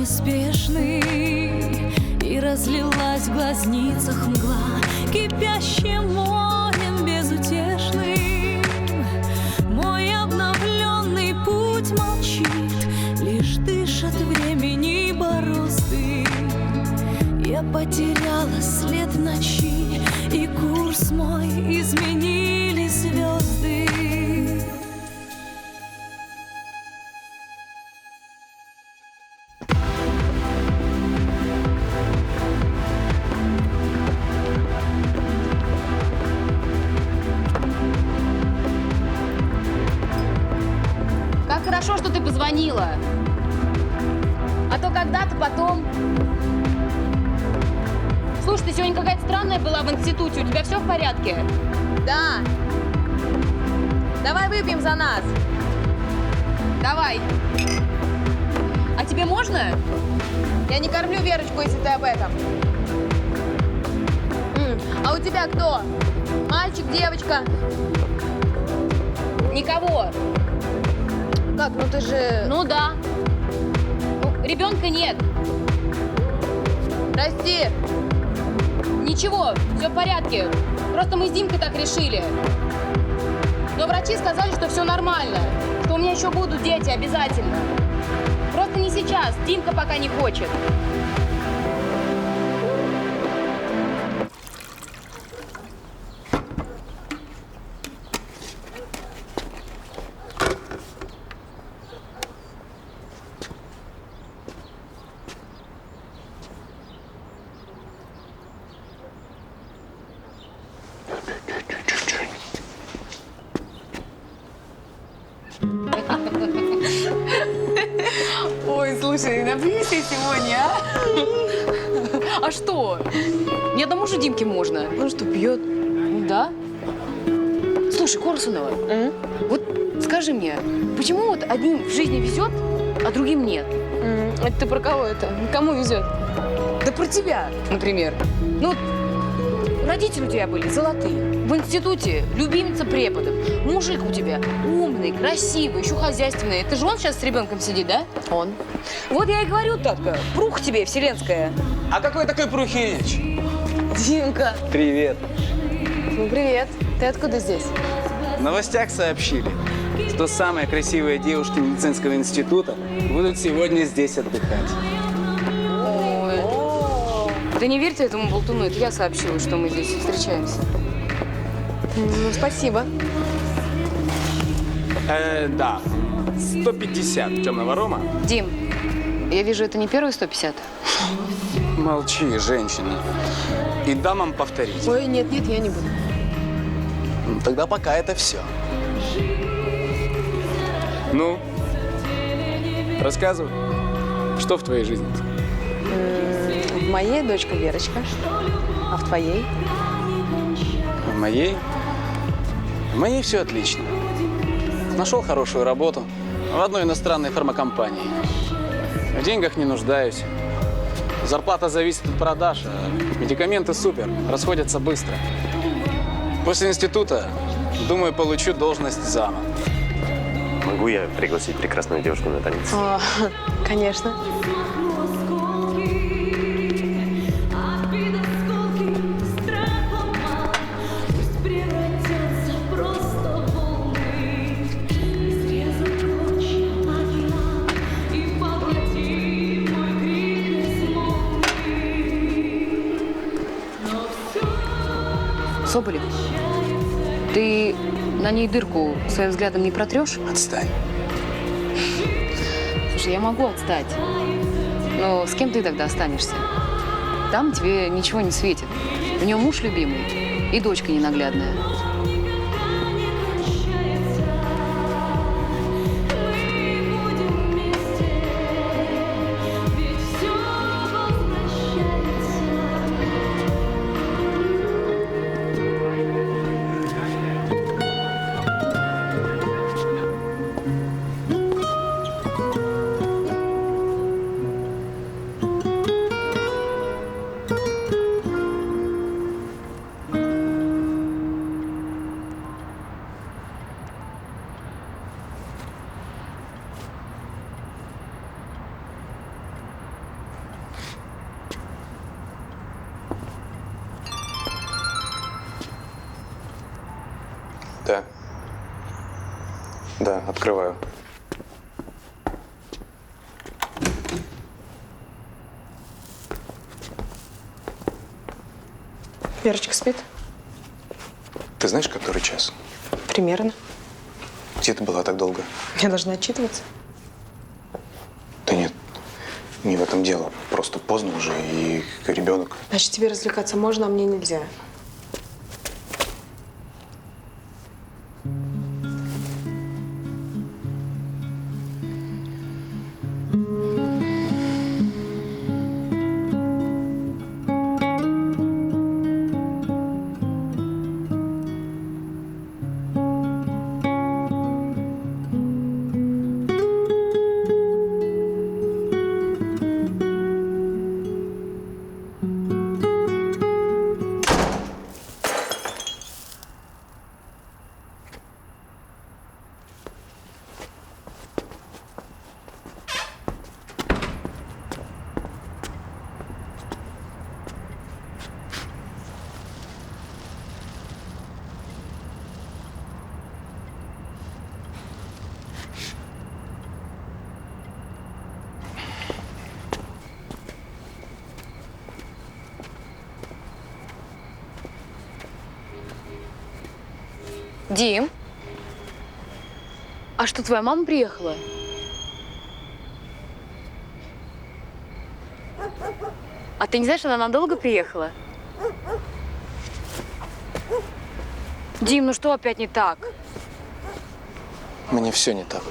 неспешный, и разлилась в глазницах мгла, кипящим морем безутешным. Мой обновленный путь молчит, лишь дышат времени борозды. Я потеряла след ночи, и курс мой изменили звезды. Как хорошо, что ты позвонила. А то когда-то потом... Слушай, ты сегодня какая-то странная была в институте. У тебя все в порядке? Да. Давай выпьем за нас. Давай. А тебе можно? Я не кормлю Верочку, если ты об этом. А у тебя кто? Мальчик, девочка? Никого. Как? Ну ты же... Ну да. Ну, ребенка нет. Прости. Ничего, все в порядке. Просто мы с Димкой так решили. Но врачи сказали, что все нормально. Что у меня еще будут дети обязательно. Просто не сейчас. Димка пока не хочет. Ой, слушай, напьюсь я сегодня, а? А что? Ни одному же Димке можно. Он что, пьет? Ну да. Слушай, Корсунова, вот скажи мне, почему вот одним в жизни везет, а другим нет? Это ты про кого это? Кому везет? Да про тебя, например. Ну, родители у тебя были золотые. В институте любимица преподов. Мужик у тебя умный, красивый, еще хозяйственный. Это же он сейчас с ребенком сидит, да? Он. Вот я и говорю, Татка, пруха тебе вселенская. А какой такой Прухинич? Димка. Привет. Ну, привет. Ты откуда здесь? В новостях сообщили, что самые красивые девушки медицинского института будут сегодня здесь отдыхать. Ой. Да не верьте этому болтуну, это я сообщила, что мы здесь встречаемся. Ну, спасибо. Да. 150 темного рома. Дим, я вижу, это не первый 150. Молчи, женщина. И дамам повторить. Ой, нет, я не буду. Ну, тогда пока это все. Ну, рассказывай, что в твоей жизни? В моей дочка Верочка. А в твоей? В моей? В моей все отлично. Нашел хорошую работу в одной иностранной фармакомпании. В деньгах не нуждаюсь. Зарплата зависит от продаж, а медикаменты супер, расходятся быстро. После института, думаю, получу должность зама. Могу я пригласить прекрасную девушку на танец? О, конечно. Соболев, ты на ней дырку своим взглядом не протрешь? Отстань. Слушай, я могу отстать. Но с кем ты тогда останешься? Там тебе ничего не светит. У нее муж любимый и дочка ненаглядная. Да, открываю. Верочка спит? Ты знаешь, который час? Примерно. Где ты была так долго? Я должна отчитываться. Да нет, не в этом дело. Просто поздно уже, и ребенок. Значит, тебе развлекаться можно, а мне нельзя. Дим, а что, твоя мама приехала? А ты не знаешь, она надолго приехала? Дим, ну что опять не так? Мне все не так.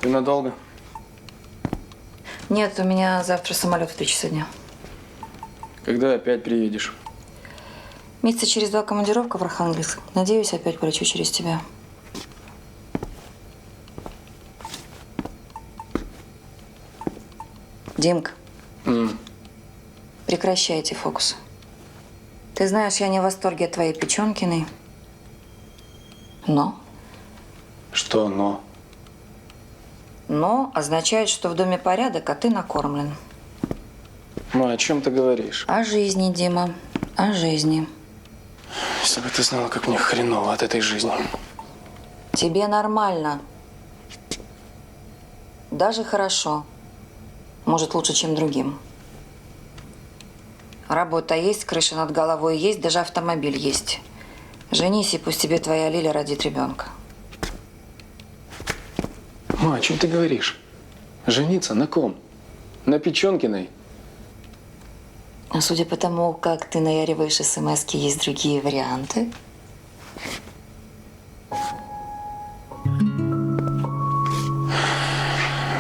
Ты надолго? Нет, у меня завтра самолет в 3 часа дня. Когда опять приедешь? Месяца через 2 командировка в Архангельск. Надеюсь, опять полечу через тебя. Димка, прекращай эти фокусы. Ты знаешь, я не в восторге от твоей Печенкиной. Но? Что но? Но означает, что в доме порядок, а ты накормлен. Ма, о чем ты говоришь? О жизни, Дима, о жизни. Если бы ты знала, как мне хреново от этой жизни. Тебе нормально. Даже хорошо. Может, лучше, чем другим. Работа есть, крыша над головой есть, даже автомобиль есть. Женись, и пусть тебе твоя Лиля родит ребенка. Ма, о чем ты говоришь? Жениться на ком? На Печенкиной? А судя по тому, как ты наяриваешь смс-ки, есть другие варианты.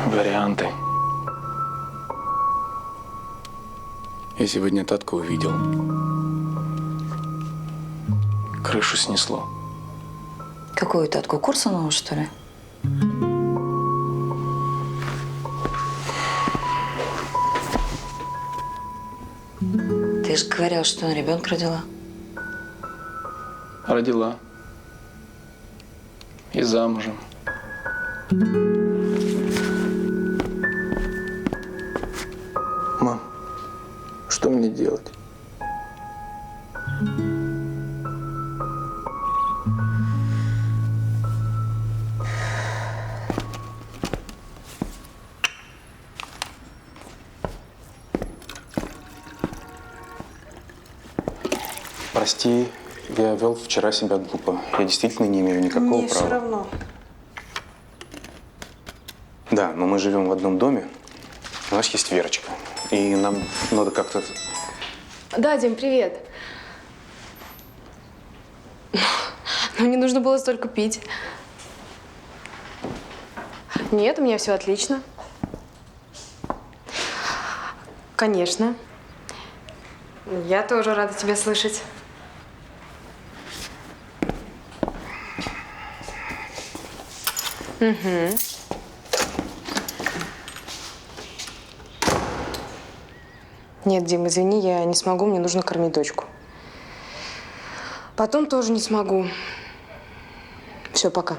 Варианты. Я сегодня Татку увидел. Крышу снесло. Какую татку? Курсанову, что ли? Ты же говорил, что она ребенка родила. Родила. И замужем. Мам, что мне делать? Прости, я вел вчера себя глупо. Я действительно не имею никакого Мне права. все равно. Да, но мы живем в одном доме. У нас есть Верочка. И нам надо как-то Да, Дим, привет. Ну, не нужно было столько пить. Нет, у меня все отлично. Конечно. Я тоже рада тебя слышать. Угу. Нет, Дим, извини, я не смогу, мне нужно кормить дочку. Потом тоже не смогу. Все, пока.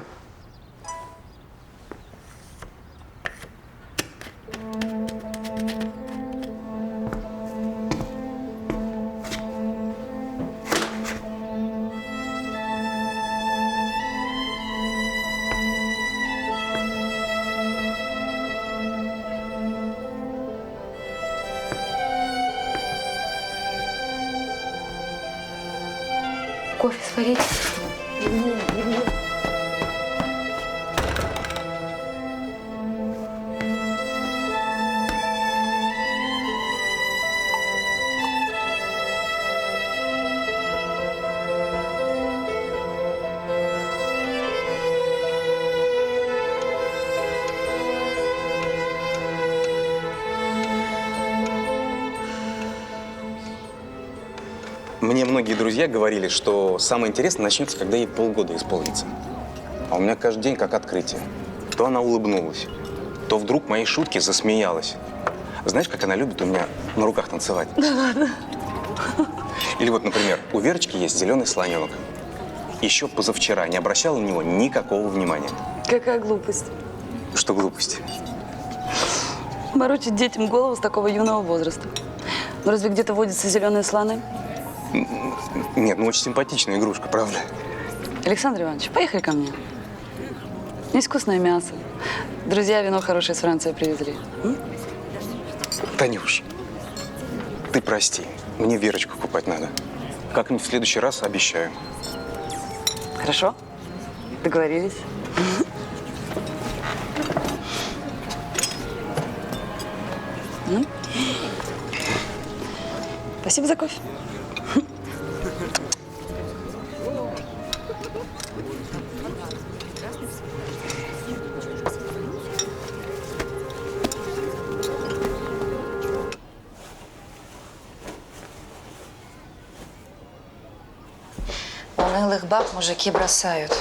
Кофе сварить? Мне многие друзья говорили, что самое интересное начнется, когда ей полгода исполнится. А у меня каждый день как открытие. То она улыбнулась, то вдруг моей шутки засмеялась. Знаешь, как она любит у меня на руках танцевать? Да ладно. Или вот, например, у Верочки есть зеленый слоненок. Еще позавчера не обращала на него никакого внимания. Какая глупость. Что глупости? Морочить детям голову с такого юного возраста. Ну разве где-то водятся зеленые слоны? Нет, ну очень симпатичная игрушка, правда? Александр Иванович, поехали ко мне. Есть вкусное мясо. Друзья вино хорошее из Франции привезли. Танюш, ты прости, мне Верочку купать надо. Как-нибудь в следующий раз обещаю. Хорошо? Договорились. Спасибо за кофе. Унылых баб мужики бросают.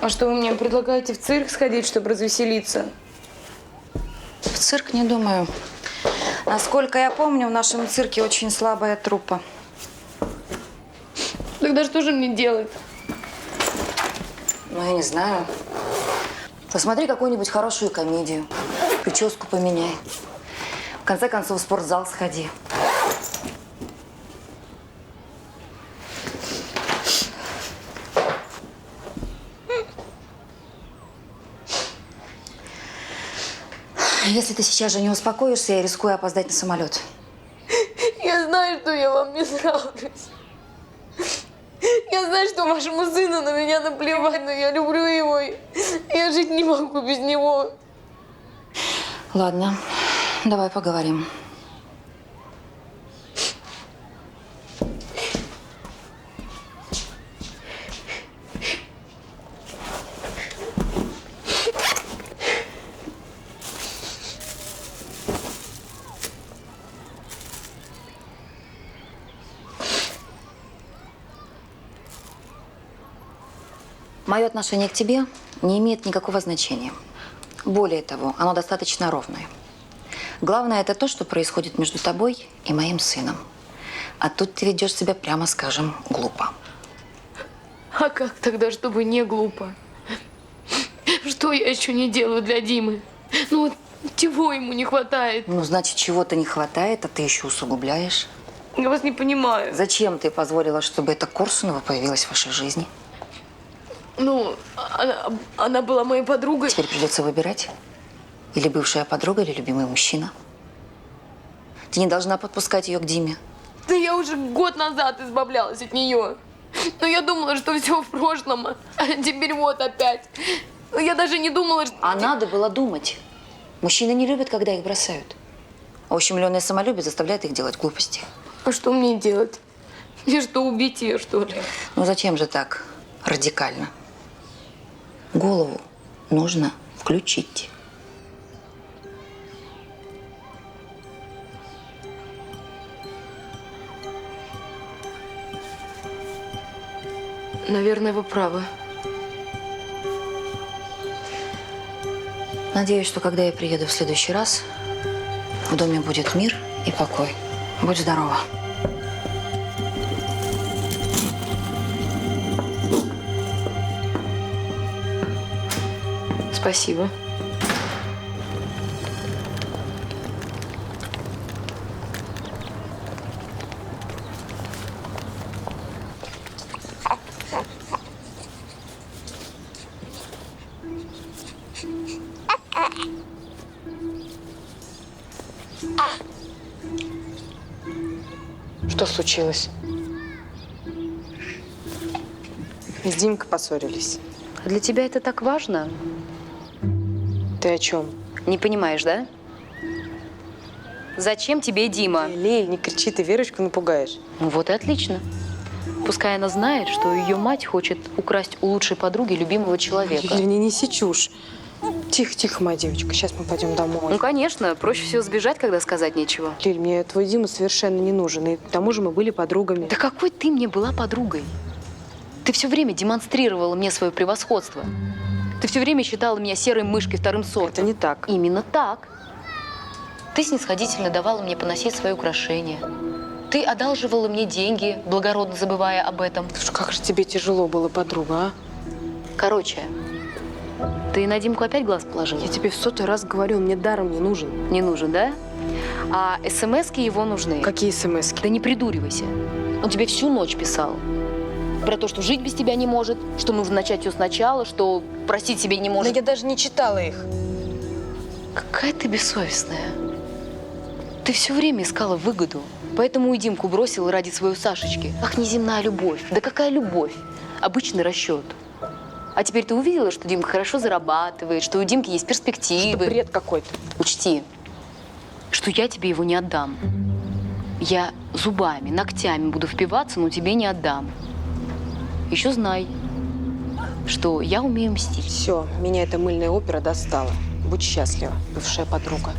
А что, вы мне предлагаете в цирк сходить, чтобы развеселиться? В цирк не думаю. Насколько я помню, в нашем цирке очень слабая труппа. Тогда что же мне делать? Ну, я не знаю. Посмотри какую-нибудь хорошую комедию. Прическу поменяй. В конце концов, в спортзал сходи. Если ты сейчас же не успокоишься, я рискую опоздать на самолет. Я знаю, что я вам не нравлюсь. Я знаю, что вашему сыну на меня наплевать, но я люблю его. Я жить не могу без него. Ладно, давай поговорим. Мое отношение к тебе не имеет никакого значения. Более того, оно достаточно ровное. Главное – это то, что происходит между тобой и моим сыном. А тут ты ведешь себя, прямо скажем, глупо. А как тогда, чтобы не глупо? Что я еще не делаю для Димы? Ну вот чего ему не хватает? Ну, значит, чего-то не хватает, а ты еще усугубляешь. Я вас не понимаю. Зачем ты позволила, чтобы эта Корсунова появилась в вашей жизни? Ну, она была моей подругой. Теперь придется выбирать. Или бывшая подруга, или любимый мужчина. Ты не должна подпускать ее к Диме. Да я уже год назад избавлялась от нее. Но я думала, что все в прошлом. А теперь вот опять. Я даже не думала, что... А надо было думать. Мужчины не любят, когда их бросают. А ущемленное самолюбие заставляет их делать глупости. А что мне делать? Мне что, убить ее, что ли? Ну зачем же так радикально? Голову нужно включить. Наверное, вы правы. Надеюсь, что когда я приеду в следующий раз, в доме будет мир и покой. Будь здорова. Спасибо. Что случилось? С Димкой поссорились. А для тебя это так важно? Ты о чем? Не понимаешь, да? Зачем тебе Дима? Лиль, не кричи, ты Верочку напугаешь. Ну вот и отлично. Пускай она знает, что ее мать хочет украсть у лучшей подруги любимого человека. Лиль, не неси чушь. Тихо, тихо, моя девочка, сейчас мы пойдем домой. Ну, конечно, проще всего сбежать, когда сказать нечего. Лиль, мне твой Дима совершенно не нужен, и к тому же мы были подругами. Да какой ты мне была подругой? Ты все время демонстрировала мне свое превосходство. Ты все время считала меня серой мышкой вторым сортом. Это не так. Именно так. Ты снисходительно давала мне поносить свои украшения. Ты одалживала мне деньги, благородно забывая об этом. Слушай, как же тебе тяжело было, подруга, а? Короче, ты на Димку опять глаз положила? Я тебе в 100-й раз говорю, он мне даром не нужен. Не нужен, да? А смс-ки его нужны. Какие смс-ки? Да не придуривайся. Он тебе всю ночь писал. Про то, что жить без тебя не может, что нужно начать все сначала, что простить себе не может. Да я даже не читала их. Какая ты бессовестная. Ты все время искала выгоду, поэтому и Димку бросила ради своей Сашечки. Ах, неземная любовь. Да какая любовь? Обычный расчет. А теперь ты увидела, что Димка хорошо зарабатывает, что у Димки есть перспективы. Это бред какой-то. Учти, что я тебе его не отдам. Я зубами, ногтями буду впиваться, но тебе не отдам. Еще знай, что я умею мстить. Все, меня эта мыльная опера достала. Будь счастлива, бывшая подруга.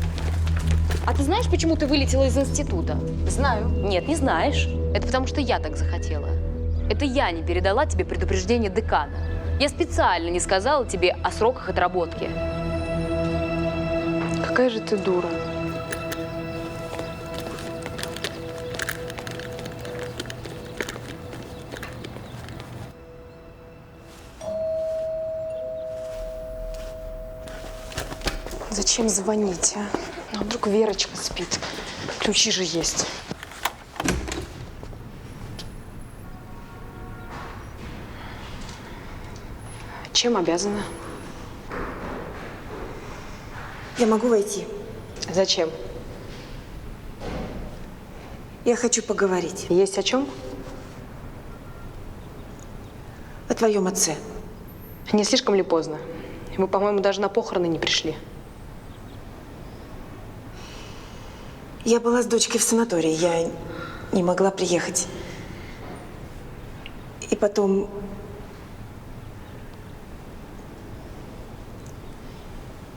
А ты знаешь, почему ты вылетела из института? Знаю. Нет, не знаешь. Это потому, что я так захотела. Это я не передала тебе предупреждение декана. Я специально не сказала тебе о сроках отработки. Какая же ты дура. Зачем звонить, а? Ну, вдруг Верочка спит. Ключи же есть. Чем обязана? Я могу войти? Зачем? Я хочу поговорить Есть о чем? о твоем отце. Не слишком ли поздно? Мы, по-моему, даже на похороны не пришли. Я была с дочкой в санатории, я не могла приехать. И потом...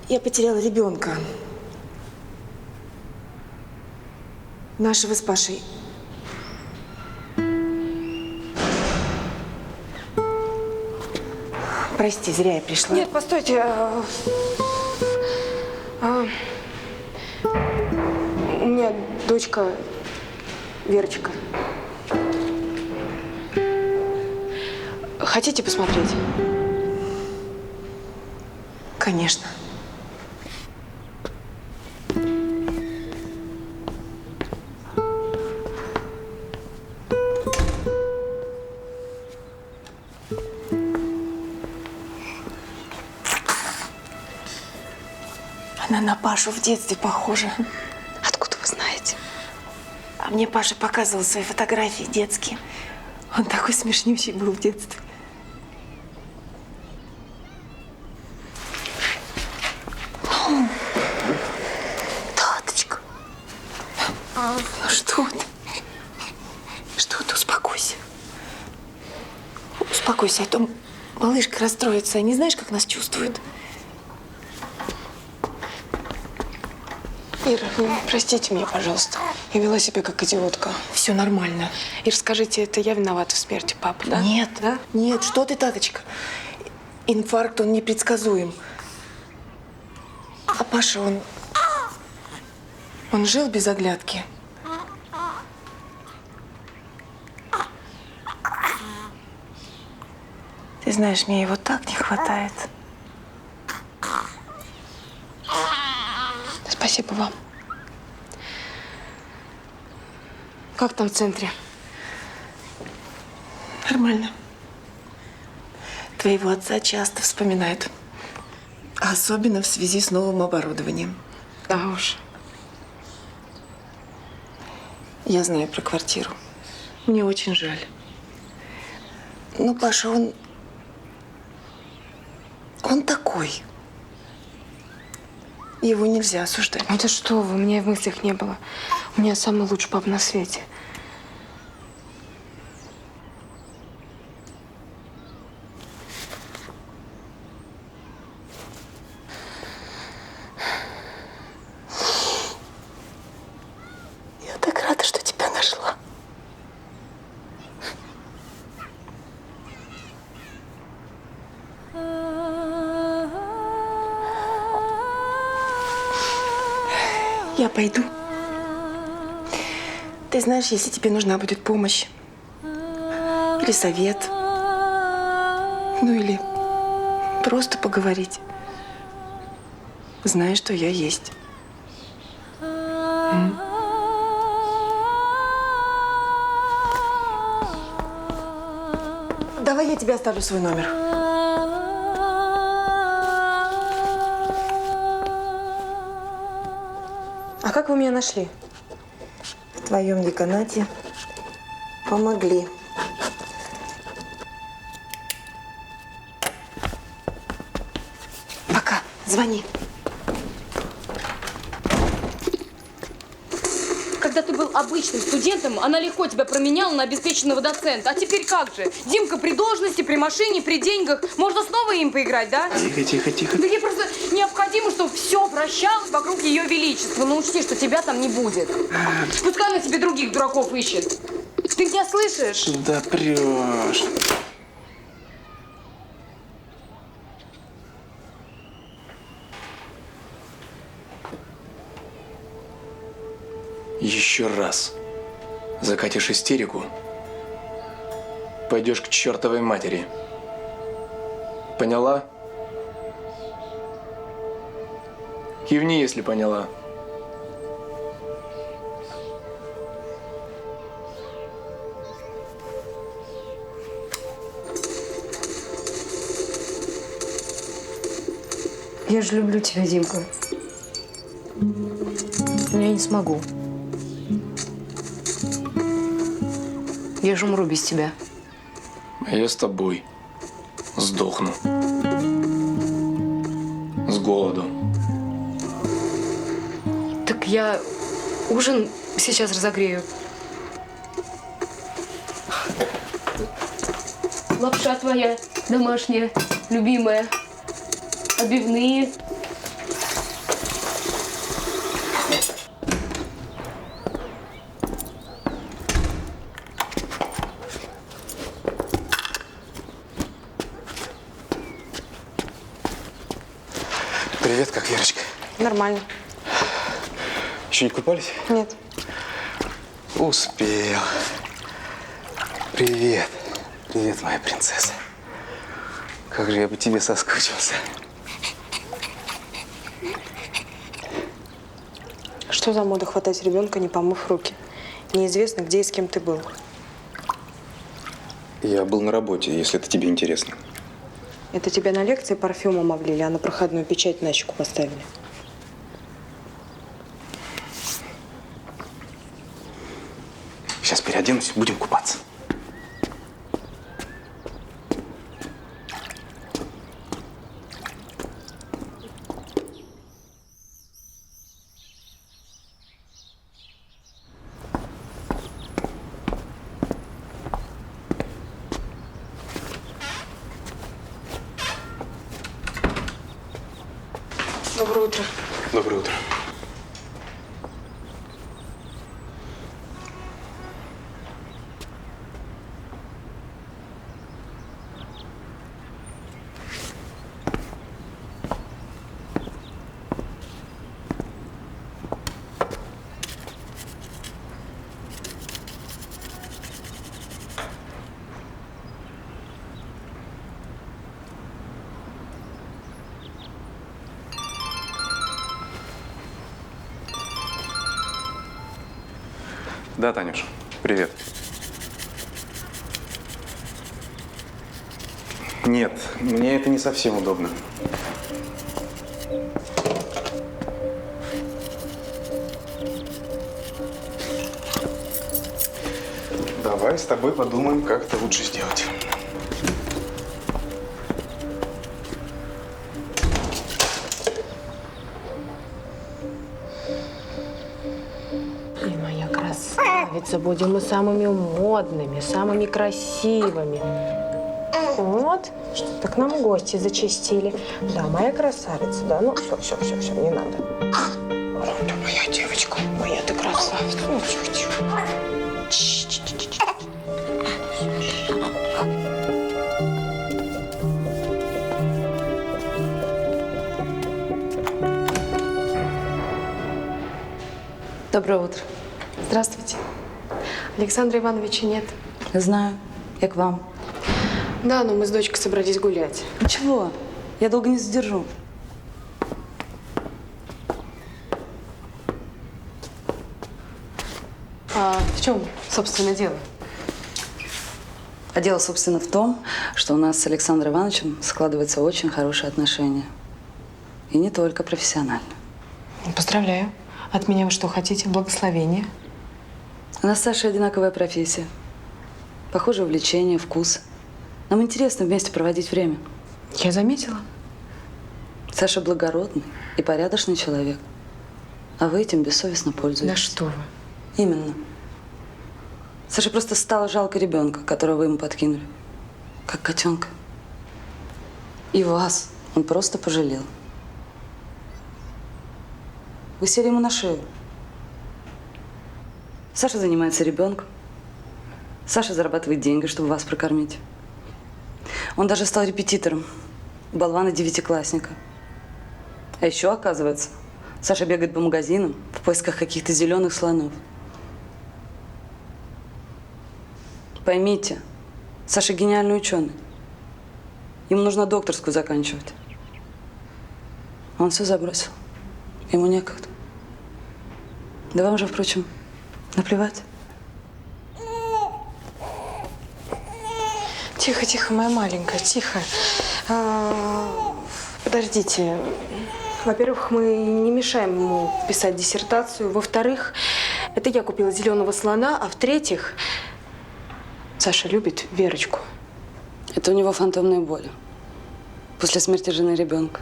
Я потеряла ребенка. Нашего с Пашей. Прости, зря я пришла. Нет, постойте. У меня дочка Верочка. Хотите посмотреть? Конечно. Она на Пашу в детстве похожа. Откуда вы знаете? А мне Паша показывал свои фотографии детские. Он такой смешнющий был в детстве. Таточка. Что ты? успокойся, а то малышка расстроится. Не знаешь, как нас чувствует? Ира, простите меня, пожалуйста. Я вела себя как идиотка. Все нормально. Ир, скажите, это я виновата в смерти папы, да? Нет, Да? нет, что ты, Таточка? Инфаркт, он непредсказуем. А Паша, он жил без оглядки. Ты знаешь, мне его так не хватает. Спасибо вам. Как там в центре? Нормально. Твоего отца часто вспоминают. Особенно в связи с новым оборудованием. Да уж. Я знаю про квартиру. Мне очень жаль. Но Паша, он такой. Его нельзя осуждать. Ну да что вы, у меня и в мыслях не было. У меня самый лучший папа на свете. Я так рада, что тебя нашла. Я пойду. Ты знаешь, если тебе нужна будет помощь или совет, ну или просто поговорить, знай, что я есть. Давай я тебе оставлю свой номер. А как вы меня нашли? В твоем деканате помогли. Пока. Звони. Когда ты был обычным студентом, она легко тебя променяла на обеспеченного доцента. А теперь как же? Димка при должности, при машине, при деньгах. Можно снова им поиграть, да? Тихо, тихо, тихо. Да ей просто необходимо, чтобы все вращалось вокруг ее величества. Но учти, что тебя там не будет. Пускай она себе других дураков ищет. Ты меня слышишь? Да прешь. Еще раз закатишь истерику, пойдешь к чертовой матери. Поняла? Кивни, если поняла. Я же люблю тебя, Димка. Но я не смогу. Я же умру без тебя. А я с тобой сдохну. С голоду. Так я ужин сейчас разогрею. Лапша твоя домашняя, любимая. Отбивные. Привет, как Верочка? Нормально. Еще не купались? Нет. Успел. Привет. Привет, моя принцесса. Как же я по тебе соскучился. Что за мода хватать ребенка, не помыв руки? Неизвестно, где и с кем ты был. Я был на работе, если это тебе интересно. Это тебя на лекции парфюмом облили, а на проходную печать на щеку поставили. Сейчас переоденусь, будем купаться. Доброе утро. Доброе утро. Да, Танюш, привет. Нет, мне это не совсем удобно. Давай с тобой подумаем, как это лучше сделать. И моя красавица, будем мы самыми модными, самыми красивыми. Вот, что-то к нам гости зачастили. Да, моя красавица, да. Ну, все, не надо. Да, моя девочка, моя ты красавица. Ну, тихо. Доброе утро. Здравствуйте. Александра Ивановича нет. Знаю. Я к вам. Да, но мы с дочкой собрались гулять. Ничего, я долго не задержу. А в чем, собственно, дело? А дело, собственно, в том, что у нас с Александром Ивановичем складываются очень хорошие отношения. И не только профессионально. Поздравляю. От меня вы что хотите? Благословение? У нас с Сашей одинаковая профессия. Похожие увлечения, вкусы. Нам интересно вместе проводить время. Я заметила. Саша благородный и порядочный человек. А вы этим бессовестно пользуетесь. Да что вы. Именно. Саше просто стало жалко ребенка, которого вы ему подкинули. Как котенка. И вас он просто пожалел. Вы сели ему на шею. Саша занимается ребенком. Саша зарабатывает деньги, чтобы вас прокормить. Он даже стал репетитором у болвана-девятиклассника. А еще, оказывается, Саша бегает по магазинам в поисках каких-то зеленых слонов. Поймите, Саша гениальный ученый. Ему нужно докторскую заканчивать. Он все забросил. Ему некогда. Да вам же, впрочем, наплевать. Тихо, моя маленькая, тихо. Подождите. Во-первых, мы не мешаем ему писать диссертацию. Во-вторых, это я купила зеленого слона. А в-третьих, Саша любит Верочку. Это у него фантомные боли. После смерти жены и ребенка.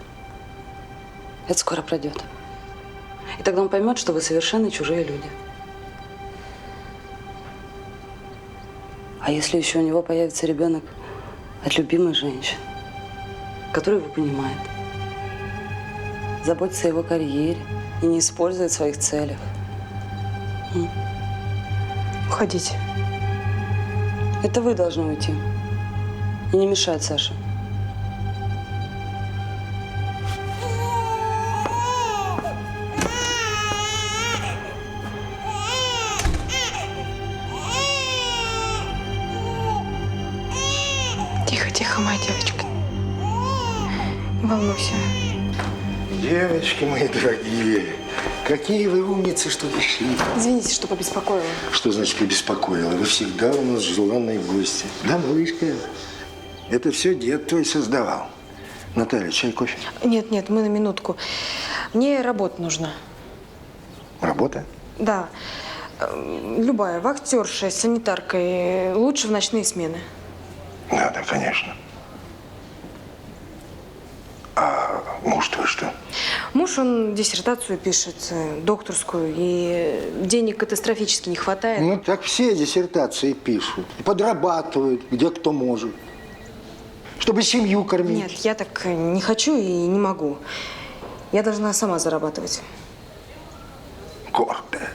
Это скоро пройдет. И тогда он поймет, что вы совершенно чужие люди. А если еще у него появится ребенок от любимой женщины, которую его понимает, заботится о его карьере и не использует в своих целях. Уходите. Это вы должны уйти. И не мешать Саше. Тихо, моя девочка. Не волнуйся. Девочки мои дорогие, какие вы умницы, что пришли. Извините, что побеспокоила. Что значит побеспокоила? Вы всегда у нас желанные гости. Да, малышка? Это все дед твой создавал. Наталья, чай, кофе? Нет, мы на минутку. Мне работа нужна. Работа? Да. Любая. Вахтерша, санитаркой. Лучше в ночные смены. Да, конечно. А муж твой что? Муж, он диссертацию пишет, докторскую, и денег катастрофически не хватает. Ну, так все диссертации пишут. Подрабатывают, где кто может. Чтобы семью кормить. Нет, я так не хочу и не могу. Я должна сама зарабатывать. Гордая.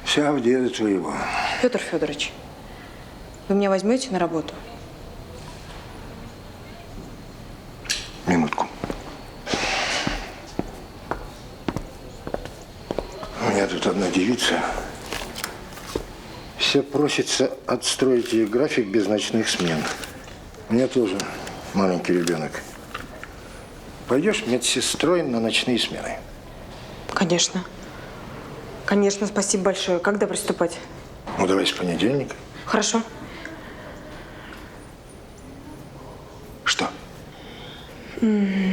Вся в деда твоего. Петр Федорович, вы меня возьмете на работу? Минутку. У меня тут одна девица. Все просится отстроить ей график без ночных смен. У меня тоже маленький ребенок. Пойдешь медсестрой на ночные смены? Конечно. Конечно, спасибо большое. Когда приступать? Ну, давай с понедельника. Хорошо. Что? Вы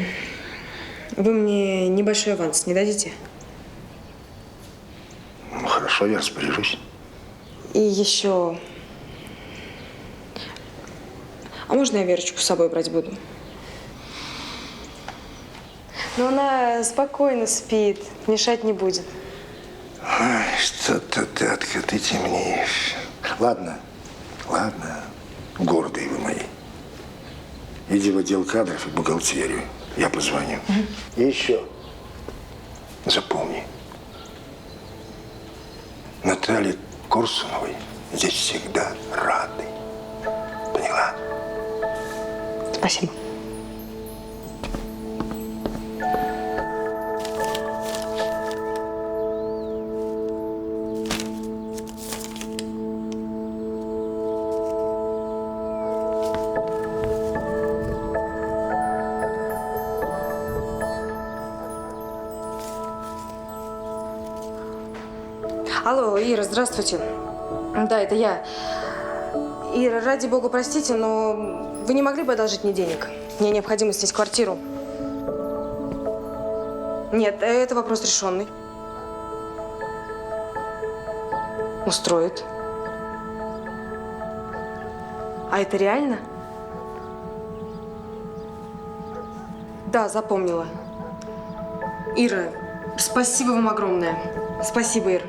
мне небольшой аванс не дадите? Ну, хорошо, я распоряжусь. И еще... А можно я Верочку с собой брать буду? Но она спокойно спит, мешать не будет. Ай, что-то ты темнеешь. Ладно, ладно, гордые вы мои. Иди в отдел кадров и бухгалтерию. Я позвоню. И еще. Запомни. Наталье Корсуновой здесь всегда рады. Поняла? Спасибо. Алло, Ира, здравствуйте. Да, это я. Ира, ради бога, простите, но вы не могли бы одолжить мне денег? Мне необходимо снять квартиру. Нет, это вопрос решенный. Устроит. А это реально? Да, запомнила. Ира, спасибо вам огромное. Спасибо, Ира.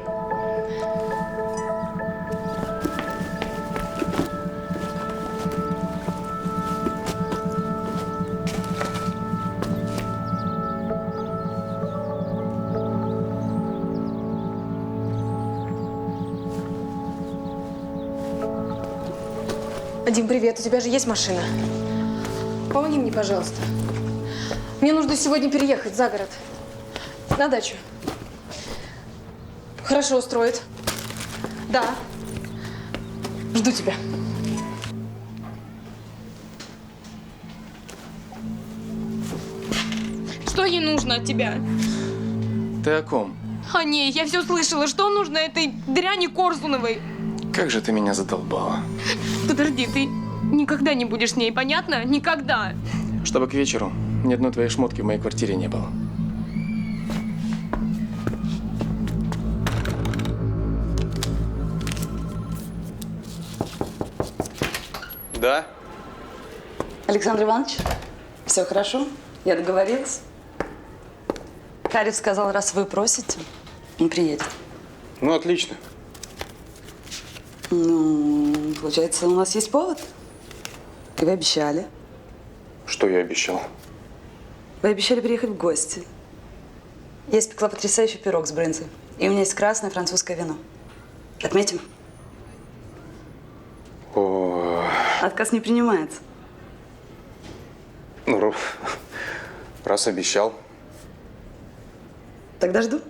Дим, привет. У тебя же есть машина? Помоги мне, пожалуйста. Мне нужно сегодня переехать за город. На дачу. Хорошо, устроит. Да. Жду тебя. Что ей нужно от тебя? Ты о ком? О ней, я все слышала. Что нужно этой дряни Корсуновой? Как же ты меня задолбала. Подожди, ты никогда не будешь с ней, понятно? Никогда. Чтобы к вечеру ни одной твоей шмотки в моей квартире не было. Да? Александр Иванович, все хорошо? Я договорилась? Карев сказал, раз вы просите, он приедет. Ну, отлично. Ну, получается, у нас есть повод. И вы обещали. Что я обещал? Вы обещали приехать в гости. Я испекла потрясающий пирог с брынзой. И у меня есть красное французское вино. Отметим? О, Отказ не принимается. ну, раз обещал. Тогда жду.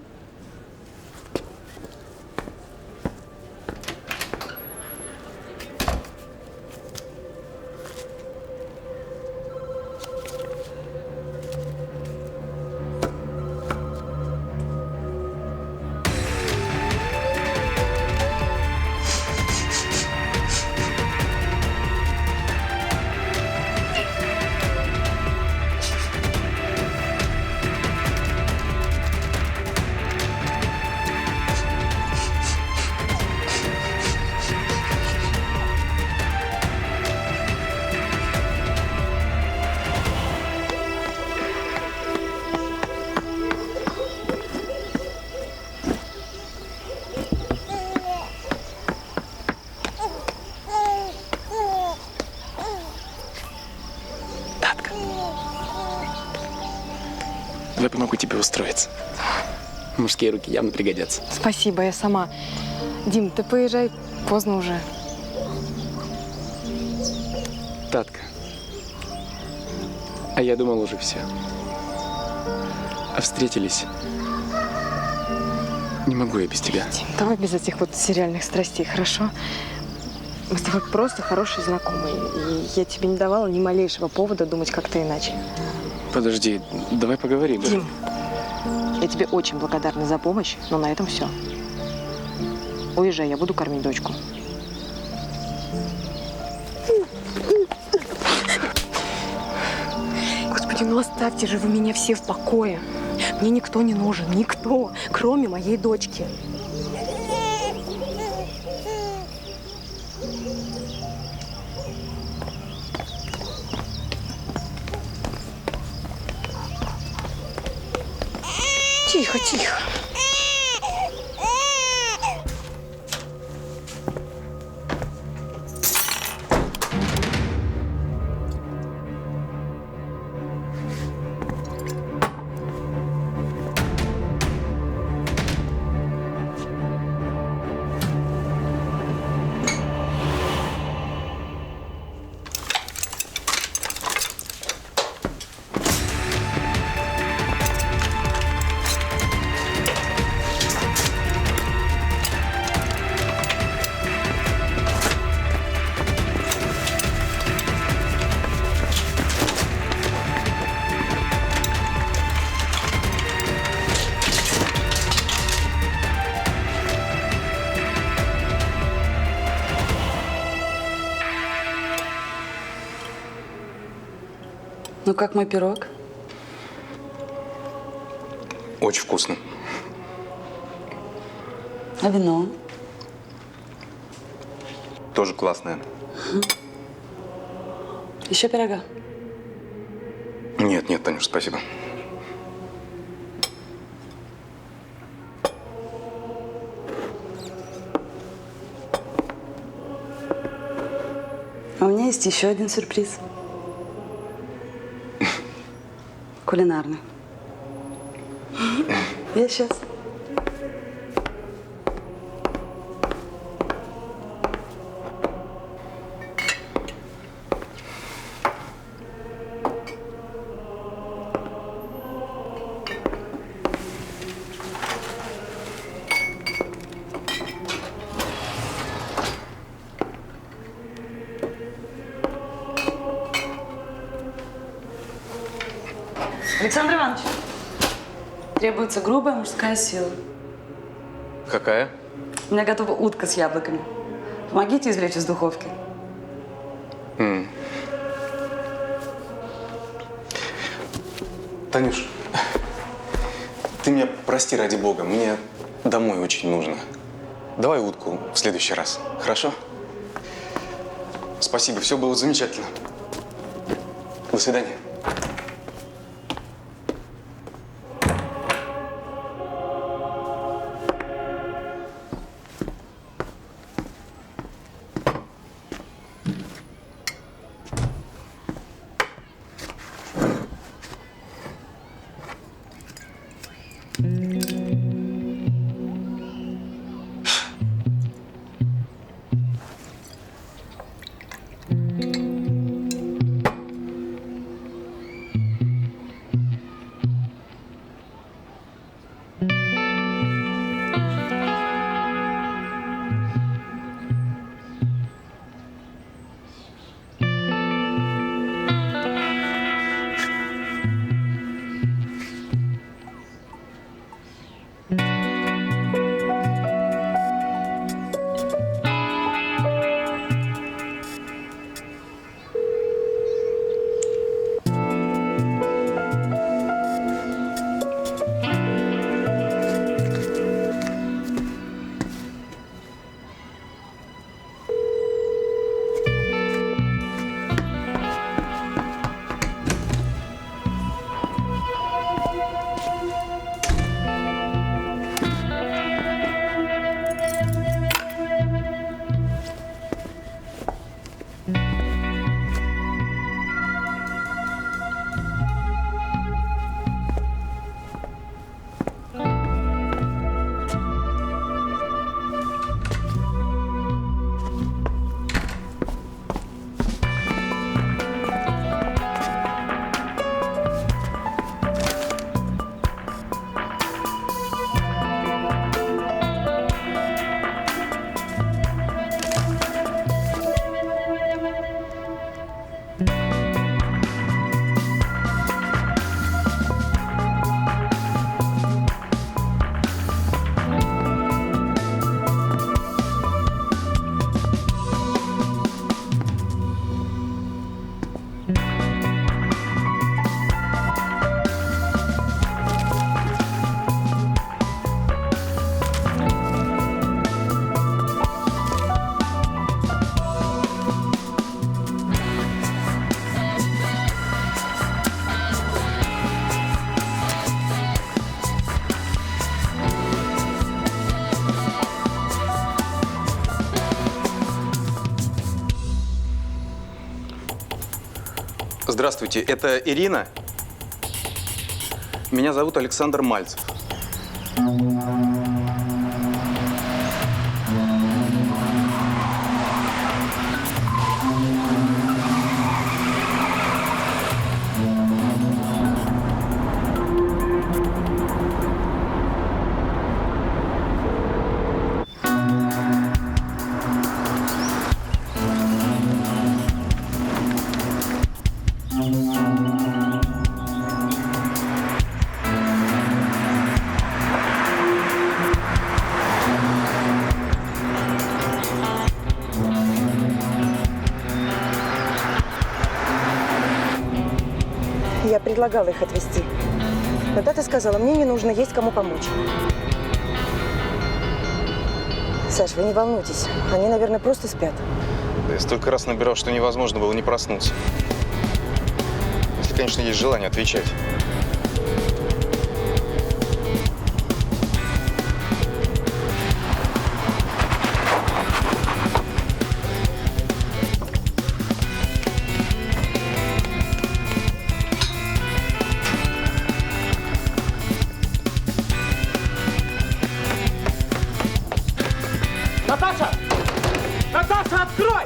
Давай помогу тебе устроиться. Мужские руки явно пригодятся. Спасибо, я сама. Дим, ты поезжай, поздно уже. Татка. А я думал уже все. А встретились. Не могу я без тебя. Дим, давай без этих вот сериальных страстей, хорошо? Мы с тобой просто хорошие знакомые. И я тебе не давала ни малейшего повода думать как-то иначе. Подожди, давай поговорим. Дим, я тебе очень благодарна за помощь, но на этом все. Уезжай, я буду кормить дочку. Господи, ну оставьте же вы меня все в покое. Мне никто не нужен, никто, кроме моей дочки. Тихо, тихо. Ну, как мой пирог? Очень вкусно. А вино? Тоже классное. Еще пирога? Нет, нет, Танюш, спасибо. А у меня есть еще один сюрприз. Кулинарный. Я сейчас. Александр Иванович, требуется грубая мужская сила. Какая? У меня готова утка с яблоками. Помогите извлечь из духовки. Танюш, ты меня прости ради бога, мне домой очень нужно. Давай утку в следующий раз, хорошо? Спасибо, все было замечательно. До свидания. Здравствуйте, это Ирина? Меня зовут Александр Мальцев. Я предлагала их отвезти. Но та ты сказала, мне не нужно, есть кому помочь. Саш, вы не волнуйтесь. Они, наверное, просто спят. Да я столько раз набирал, что невозможно было не проснуться. Если, конечно, есть желание отвечать. Наташа! Наташа, открой!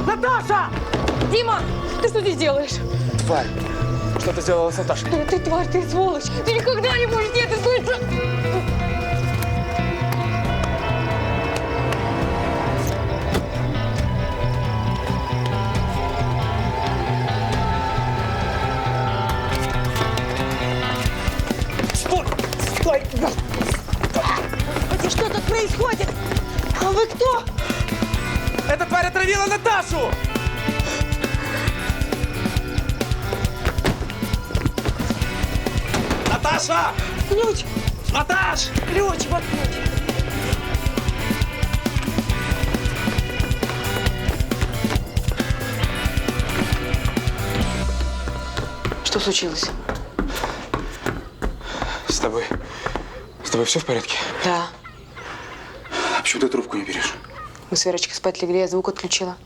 Наташа! Дима, ты что здесь делаешь? Тварь! Что ты сделала с Наташей? Ты тварь, ты сволочь! Ты никогда не будешь делать, ты слышишь? Стой! Стой! Господи, что тут происходит? А вы кто? Эта тварь отравила Наташу! Наташа! Ключ! Наташ! Ключ, вот ключ. Что случилось? С тобой все в порядке? Да. А почему ты трубку не берешь? Мы с Верочкой спать легли, я звук отключила.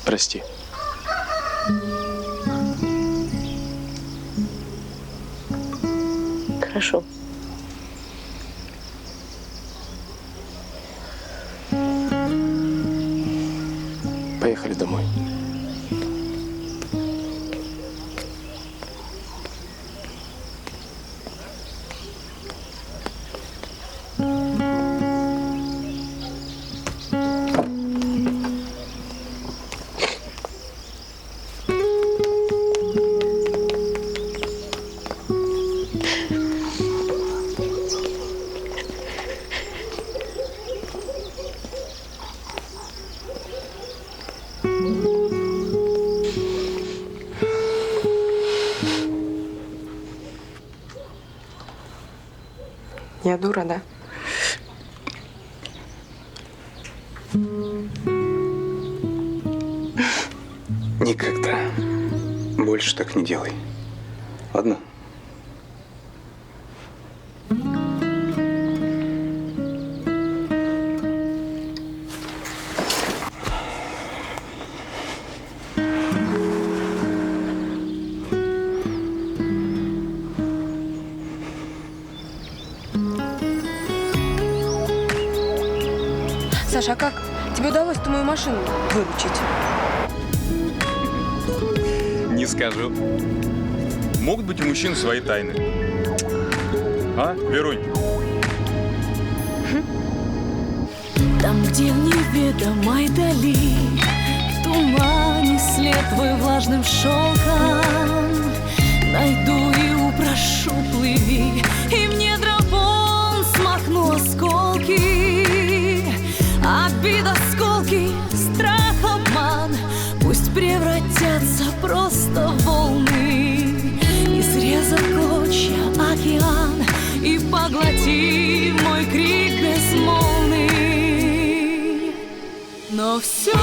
Прости. Хорошо. Поехали домой. Я дура, да? Никогда больше так не делай. Ладно? Саша, а как тебе удалось-то мою машину выручить? Не скажу. Могут быть у мужчин свои тайны. А, Верунь? Там, где в неведомой дали, в тумане след твой влажным шелком, найду и упрошу, плыви, и мне дракон смахну осколки, обид, осколки, страх, обман, пусть превратятся просто в волны, и срезав клочья океан, и поглоти мой крик безмолвный. Но все